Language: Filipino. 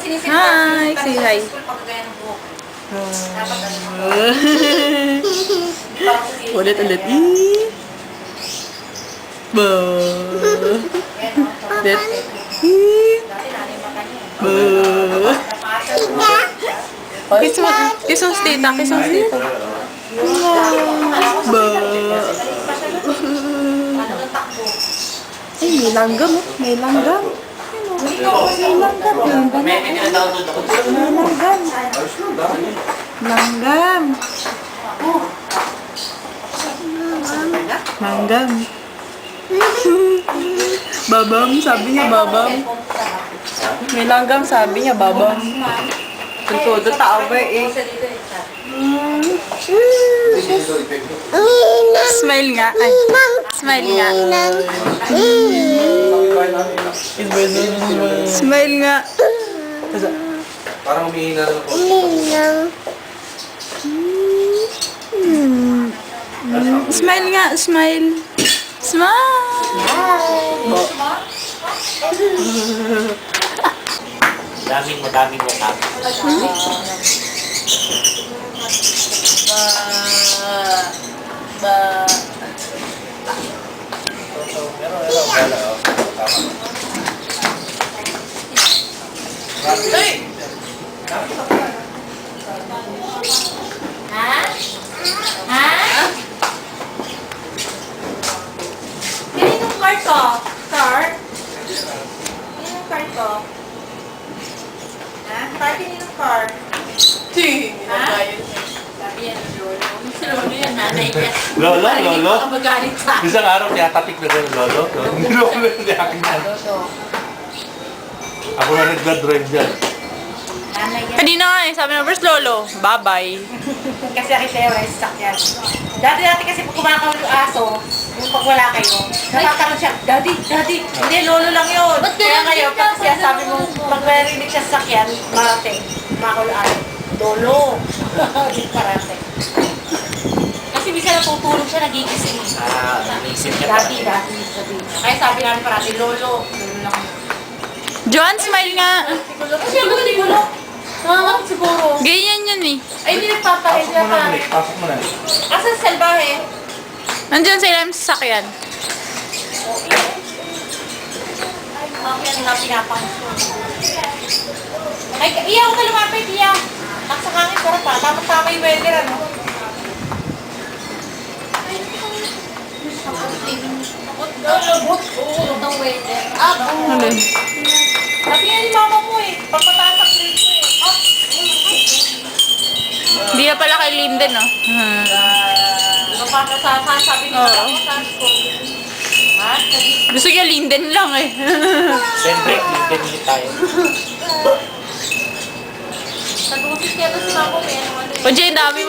sinisilip Hi, say hi. Ulit. Ba. Ulit. Ba. Kiss mo si tita. Ba. Ay, may langgam. Langgam. Babam, sabi niya babam. May langgam, sabi niya babam. Todo tao ba eh. Smile nga. Ay, smile nga. Smile nga. Parang umihina na po. Smile nga, smile. Smile. Daming mukha. Kaninong card ko? Card? Kaninong card ko? Ha? Card, kaninong card? Ha? Sabi yan, lolo. Si lolo yan, nanay niya. Lolo? Hindi ko magalit sa akin. Isang araw tinatatik na rin lolo. Lolo hindi akin yan. Ako na nagdadrive dyan. Nanay yan. Kanina nga eh, sabi na first lolo, bye-bye. Kasi ako sa'yo, ay sasakyan. Dati kasi pag kumakawal yung aso, yung pag wala kayo, nakakaroon siya, Daddy, hindi, lolo lang yun. Kaya ngayon, pag siya sabi mo, pag marinig siya sasakyan, marating, kumakawal yung aso, lolo. Hindi parating. Kasi minsan natutulog siya, nagigising. Naisip niya Daddy. Kaya sabi namin parating, lolo lang yun. Joan, smile nga. Kasi ako siguro, nangangat siguro. Ganyan yun eh. Ay, hindi nagpapahin siya pa. Pasok mo na. Asa sa salbahe? Nandiyan sa ilang sasakyan. Okay, ano nga pinapangusto. Ay, iyaw ka lumapit, iyaw. Nasa hangin, pero pa. Tama-tama yung weather, ano? Labot. Oo, ng weather. Ano? Sabi nga ni mama mo eh. Pagpatasak rin ko eh. Hindi na pala kay Linden, no? Sabi ni mama mo, sabi ko. Ha? Gusto niya Linden lang eh. Siyempre, hindi tayo. Sa dusit kaya to si mama mo eh. O, Jay, dami